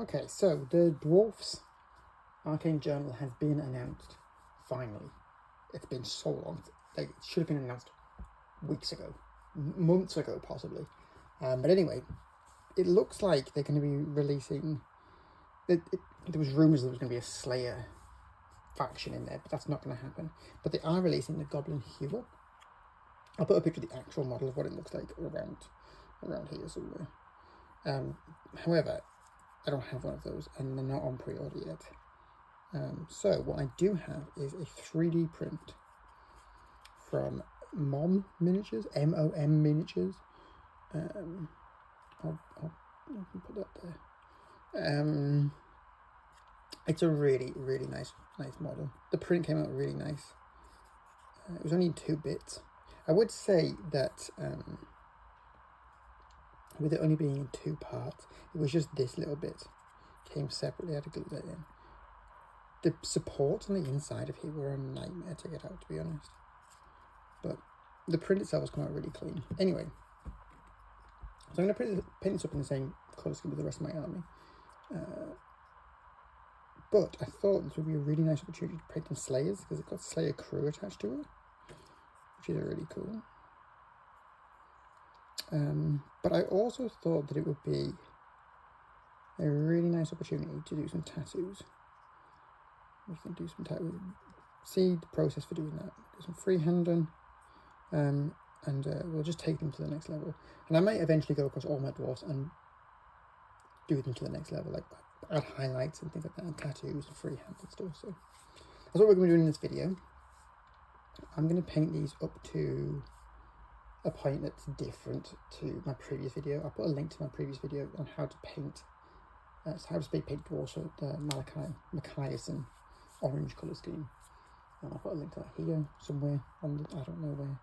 Okay, so the Dwarfs Arcane Journal has been announced, finally. It's been so long. Like, it should have been announced weeks ago, months ago possibly. But anyway, it looks like they're going to be releasing... there was rumours there was going to be a Slayer faction in there, but that's not going to happen. But they are releasing the Goblin Hero. I'll put a picture of the actual model of what it looks like around here somewhere. However, I don't have one of those, and they're not on pre-order yet. So what I do have is a 3D print from MOM Miniatures, M-O-M Miniatures. I'll put that there. It's a really nice model. The print came out really nice. It was only 2 bits. I would say that with it only being in 2 parts, it was just this little bit came separately. I had to glue that in. The supports on the inside of here were a nightmare to get out, to be honest. But the print itself has come out really clean. Anyway, so I'm going to paint this up in the same colour scheme with the rest of my army. But I thought this would be a really nice opportunity to paint some Slayers, because it's got Slayer crew attached to it, which is really cool. But I also thought that it would be a really nice opportunity to do some tattoos. We can do some tattoos, see the process for doing that, do some freehanding, and we'll just take them to the next level. And I might eventually go across all my dwarfs and do them to the next level, like add highlights and things like that, and tattoos and freehand and stuff. So that's what we're going to be doing in this video. I'm going to paint these up to a point that's different to my previous video. I'll put a link to my previous video on how to paint, how to speed paint dwarfs with the Malakai Makaisson orange colour scheme. And I'll put a link to that here somewhere on the, I don't know where.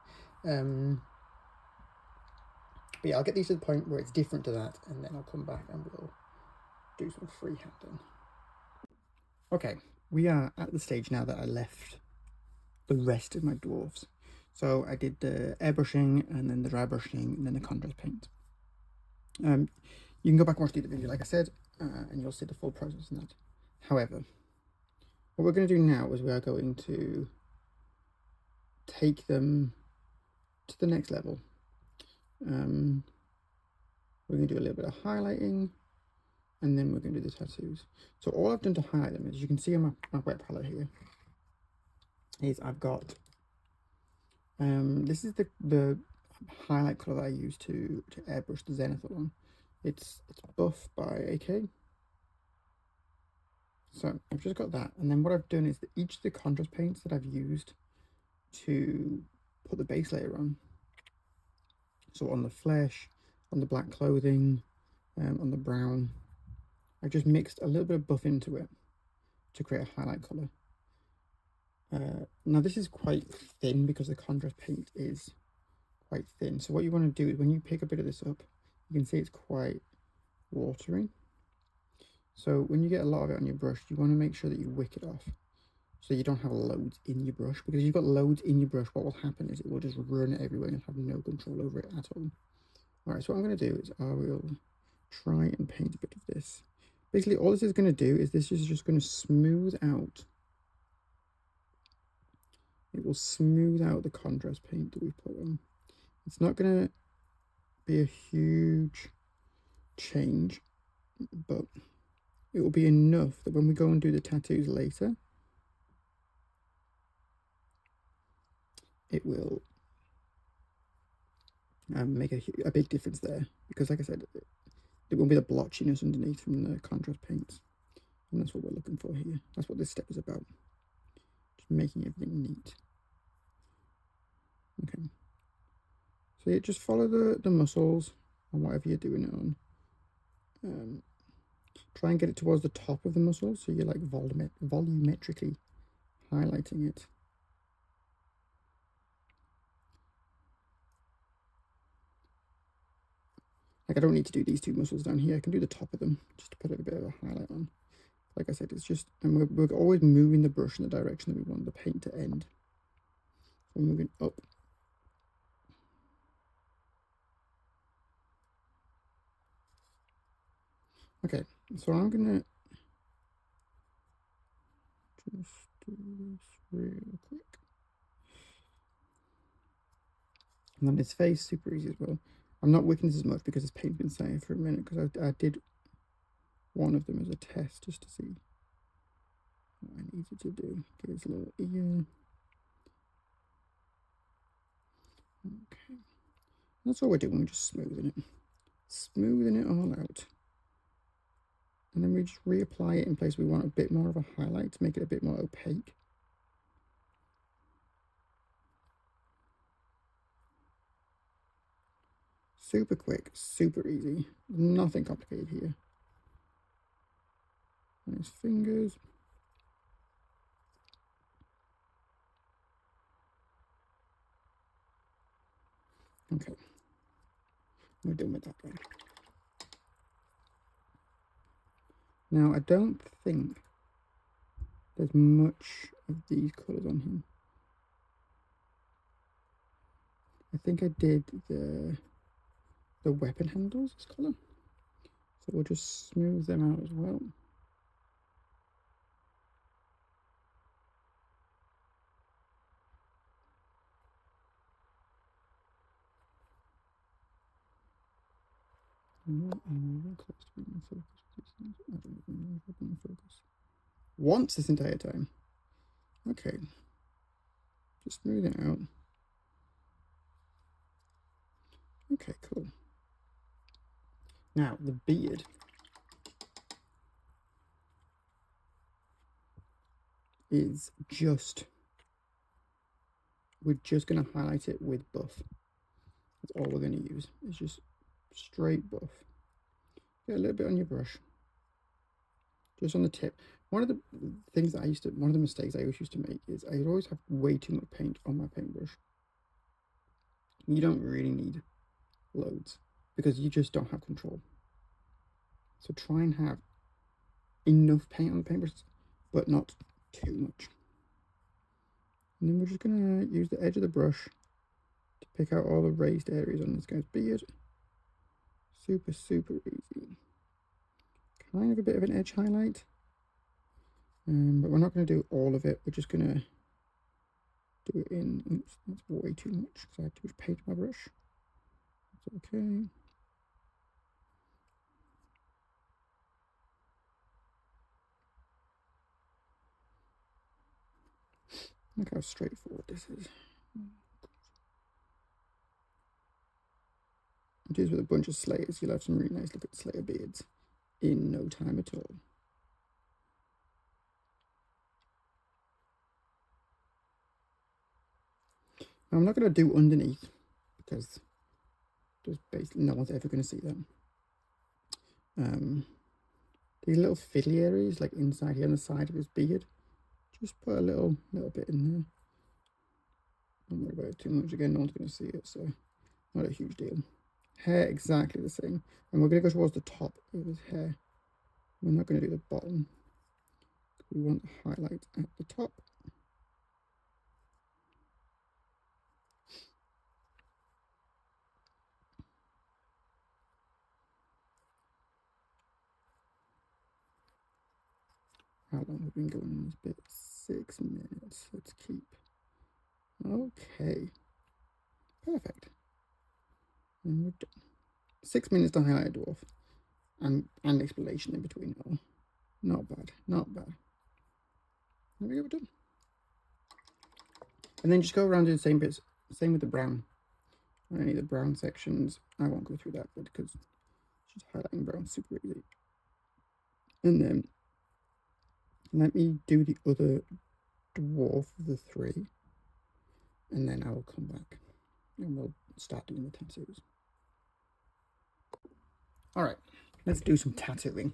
But yeah, I'll get these to the point where it's different to that, and then I'll come back and we'll do some freehanding. Okay, we are at the stage now that I left the rest of my dwarfs. So I did the airbrushing, and then the dry brushing, and then the contrast paint. You can go back and watch the video, like I said, and you'll see the full process in that. However, what we're going to do now is we are going to take them to the next level. We're going to do a little bit of highlighting, and then we're going to do the tattoos. So all I've done to highlight them, as you can see on my wet palette here, is I've got this is the highlight colour that I use to airbrush the Zenith one. It's buff by AK. So I've just got that, and then what I've done is that each of the contrast paints that I've used to put the base layer on, so on the flesh, on the black clothing, on the brown, I've just mixed a little bit of buff into it to create a highlight colour. Now this is quite thin because the contrast paint is quite thin, so what you want to do is when you pick a bit of this up, you can see it's quite watery. So when you get a lot of it on your brush, you want to make sure that you wick it off so you don't have loads in your brush, because if you've got loads in your brush, what will happen is it will just run it everywhere and have no control over it at all. Alright, so what I'm going to do is I will try and paint a bit of this. Basically all this is going to do is this is just going to smooth out. It will smooth out the contrast paint that we've put on. It's not going to be a huge change, but it will be enough that when we go and do the tattoos later, it will make a big difference there, because like I said, it won't be the blotchiness underneath from the contrast paints, and that's what we're looking for here. That's what this step is about, just making everything neat. Okay, so yeah, just follow the muscles on whatever you're doing it on. Try and get it towards the top of the muscle, so you're like volumetrically highlighting it. Like I don't need to do these 2 muscles down here, I can do the top of them just to put a bit of a highlight on. Like I said, it's just, and we're always moving the brush in the direction that we want the paint to end. So we're moving up. Okay, So I'm gonna just do this real quick. And then his face, super easy as well. I'm not wicking this as much because his paint's been sitting for a minute, because I did one of them as a test just to see what I needed to do. Get his little ear. Okay. That's all we're doing, we're just smoothing it. Smoothing it all out. And then we just reapply it in place we want a bit more of a highlight to make it a bit more opaque. Super quick, super easy. Nothing complicated here. And his fingers. Okay. We're done with that guy. Now, I don't think there's much of these colours on him. I think I did the weapon handles this colour. So we'll just smooth them out as well. Once this entire time. Okay. Just smooth it out. Okay, cool. Now, the beard. Is just, we're just going to highlight it with buff. That's all we're going to use. It's just straight buff. Get a little bit on your brush. Just on the tip. One of the things that one of the mistakes I always used to make is I would always have way too much paint on my paintbrush. You don't really need loads because you just don't have control. So try and have enough paint on the paintbrush, but not too much. And then we're just going to use the edge of the brush to pick out all the raised areas on this guy's beard. Super, super easy. Kind of a bit of an edge highlight. But we're not going to do all of it. We're just going to do it in... Oops, that's way too much because I have too much paint on my brush. That's okay. Look how straightforward this is. Do this with a bunch of Slayers. You'll have some really nice looking Slayer beards in no time at all. Now, I'm not going to do underneath because there's basically no one's ever going to see that. These little fiddly areas, like inside here on the side of his beard, just put a little bit in there. Don't worry about it too much. Again, no one's going to see it, so not a huge deal. Hair exactly the same, and we're going to go towards the top of his hair. We're not going to do the bottom. We want the highlight at the top. How long have we been going on this bit? 6 minutes. Let's keep. Okay. Perfect. And we're done. 6 minutes to highlight a dwarf. And explanation in between. Oh, not bad. Not bad. There we go, we're done. And then just go around doing the same bits. Same with the brown. On any of the brown sections. I won't go through that bit because just highlighting brown super easy. And then let me do the other dwarf of the 3. And then I will come back and we'll start doing the tattoos. Alright, let's do some tattooing.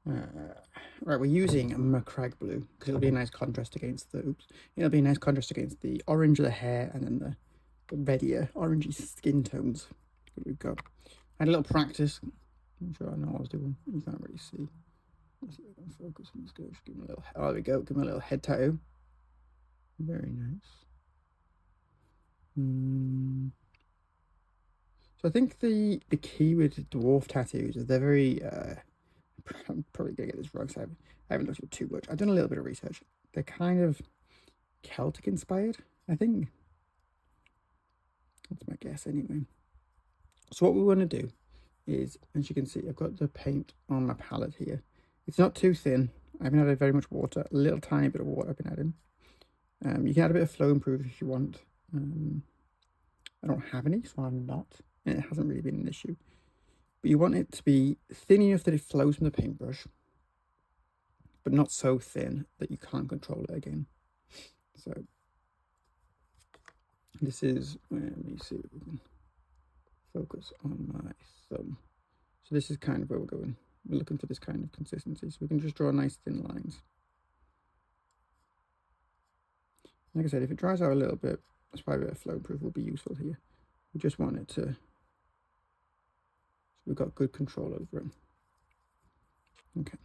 Right, we're using Malakai blue because it'll be a nice contrast against the it'll be a nice contrast against the orange of the hair and then the reddier orangey skin tones that we've got. I had a little practice. I'm sure I know what I was doing. You can't really see. Let's see if I can focus on this guy. Just give him a little. Oh, there we go. Give him a little head tattoo. Very nice. So I think the key with dwarf tattoos is they're very, I'm probably going to get this wrong, so I haven't looked at it too much. I've done a little bit of research. They're kind of Celtic inspired, I think. That's my guess anyway. So what we want to do is, as you can see, I've got the paint on my palette here. It's not too thin. I haven't added very much water. A little tiny bit of water I've been adding. You can add a bit of flow improver if you want. I don't have any, so I'm not. And it hasn't really been an issue. But you want it to be thin enough that it flows from the paintbrush, but not so thin that you can't control it again. So this is, let me see if we can focus on my thumb. So this is kind of where we're going. We're looking for this kind of consistency. So we can just draw nice thin lines. Like I said, if it dries out a little bit, that's why a bit of flow proof will be useful here. We just want it to, so we've got good control over it. Okay.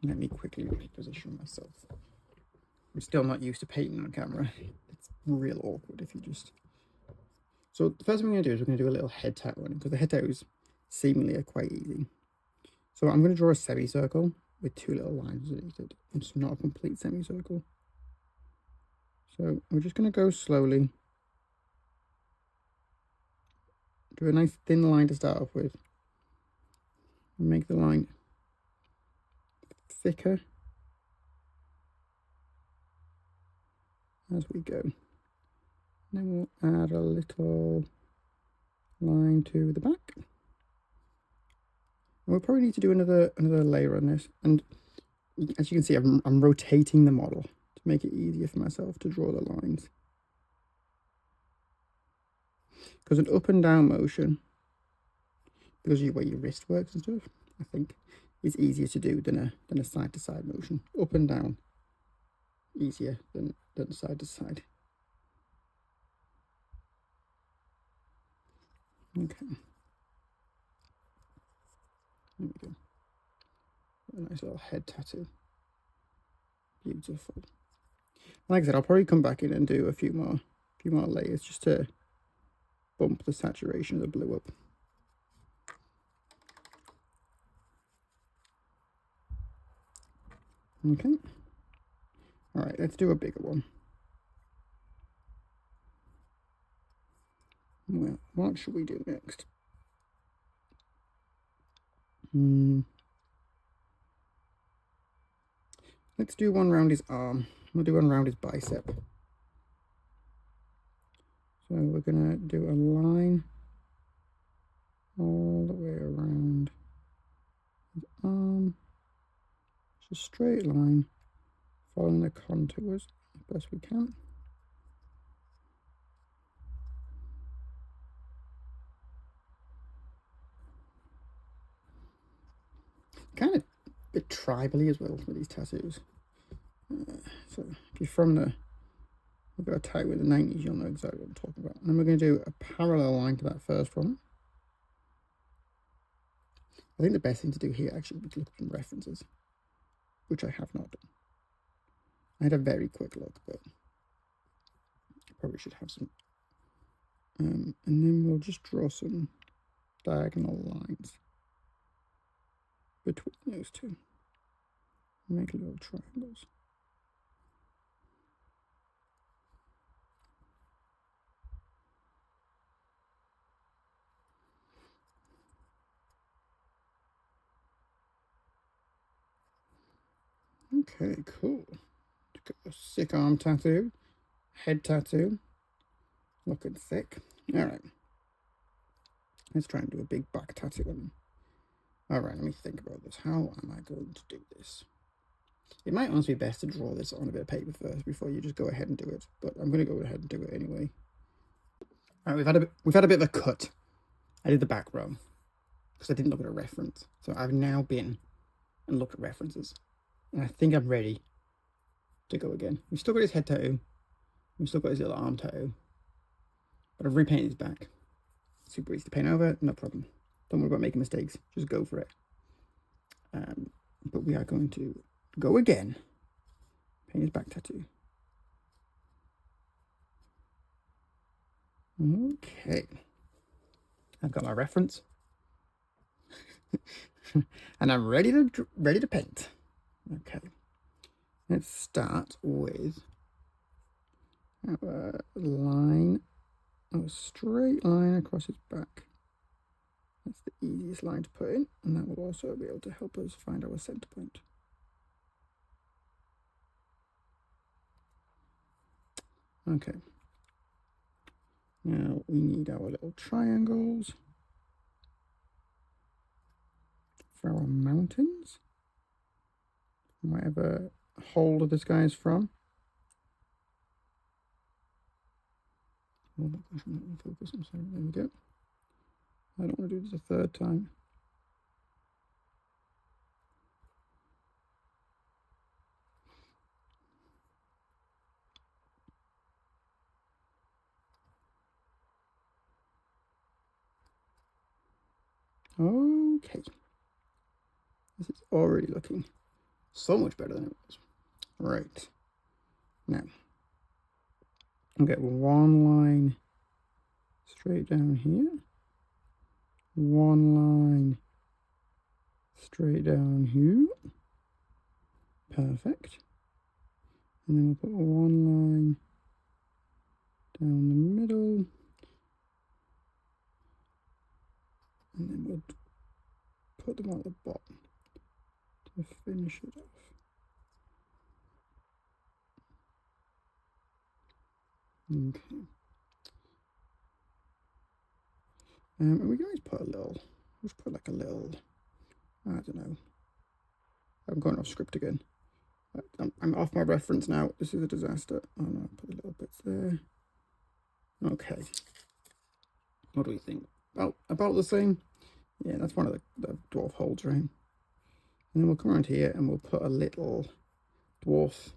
Let me quickly reposition myself. I'm still not used to painting on camera. It's real awkward if you just... So the first thing we're going to do is we're going to do a little head tattoo on it, because the head tattoos seemingly are quite easy. So I'm going to draw a semicircle with two little lines underneath it. It's not a complete semicircle. So we're just going to go slowly. Do a nice thin line to start off with. And make the line thicker as we go. Then we'll add a little line to the back. And we'll probably need to do another layer on this. And as you can see, I'm rotating the model to make it easier for myself to draw the lines. Because an up and down motion, because of the way your wrist works and stuff, I think is easier to do than a side to side motion. Up and down, easier than side to side. Okay. There we go. A nice little head tattoo. Beautiful. Like I said, I'll probably come back in and do a few more layers just to bump the saturation of the blue up. Okay. All right, let's do a bigger one. Well, what should we do next? Let's do one around his arm. We'll do one around his bicep. So we're going to do a line all the way around his arm. Just a straight line, following the contours as best we can. Kind of a bit tribally as well with these tattoos. So if you're from we've got a tattoo in the 90s, you'll know exactly what I'm talking about. And then we're going to do a parallel line to that first one. I think the best thing to do here actually would be to look at some references, which I have not done. I had a very quick look, but I probably should have some. And then we'll just draw some diagonal lines between those two. Make little triangles. Okay, cool. Got a sick arm tattoo, head tattoo, looking thick. All right, let's try and do a big back tattoo on him. All right, let me think about this. How am I going to do this? It might honestly be best to draw this on a bit of paper first before you just go ahead and do it, but I'm going to go ahead and do it anyway. All right, we've had a bit of a cut. I did the back row because I didn't look at a reference, so I've now been and looked at references, and I think I'm ready to go again. We've still got his head tattoo, we've still got his little arm tattoo, but I've repainted his back. Super easy to paint over, no problem. Don't worry about making mistakes, just go for it. But we are going to go again, paint his back tattoo. Okay. I've got my reference. And I'm ready to paint. Okay. Let's start with a line, a straight line across his back. That's the easiest line to put in, and that will also be able to help us find our center point. Okay. Now we need our little triangles for our mountains, whatever hole this guy is from. Oh my gosh, I'm not in focus. I'm sorry. There we go. I don't want to do this a third time. Okay. This is already looking so much better than it was. Right. Now, I'll get one line straight down here. One line straight down here. Perfect. And then we'll put one line down the middle. And then we'll put them at the bottom to finish it off. Okay. And we can always put a little, let's put like a little, I don't know. I'm going off script again. I'm off my reference now. This is a disaster. Oh no, put a little bits there. Okay. What do we think? About the same? Yeah, that's one of the dwarf holds, right? And then we'll come around here and we'll put a little dwarf.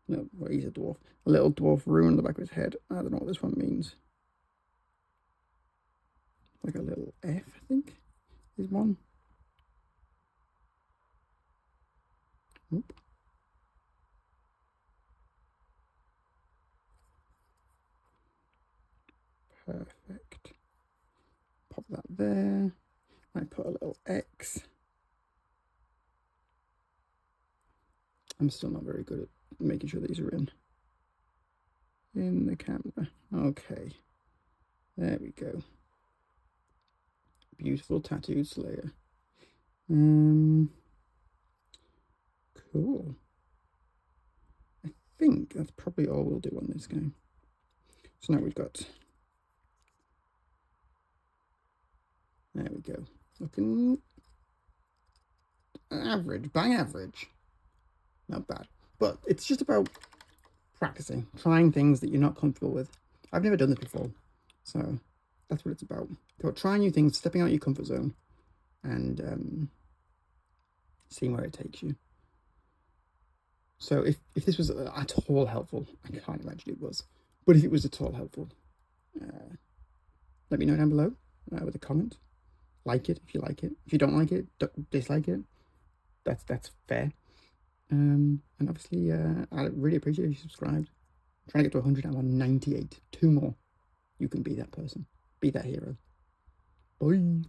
No, well, he's a dwarf. A little dwarf rune on the back of his head. I don't know what this one means. Like a little F, I think, is one. Oop. Perfect. Pop that there. I put a little X. I'm still not very good at making sure these are in the camera. Okay. There we go. Beautiful tattooed Slayer. Cool. I think that's probably all we'll do on this game. So now we've got, there we go. Looking average, bang average. Not bad. But it's just about practicing, trying things that you're not comfortable with. I've never done this before, so that's what it's about. It's about trying new things, stepping out of your comfort zone, and seeing where it takes you. So if this was at all helpful, I can't imagine it was, but if it was at all helpful, let me know down below with a comment. Like it if you like it. If you don't like it, dislike it. That's fair. And obviously, I really appreciate if you subscribed. I'm trying to get to 100. I'm on 98. 2 more. You can be that person. Be that hero. Bye.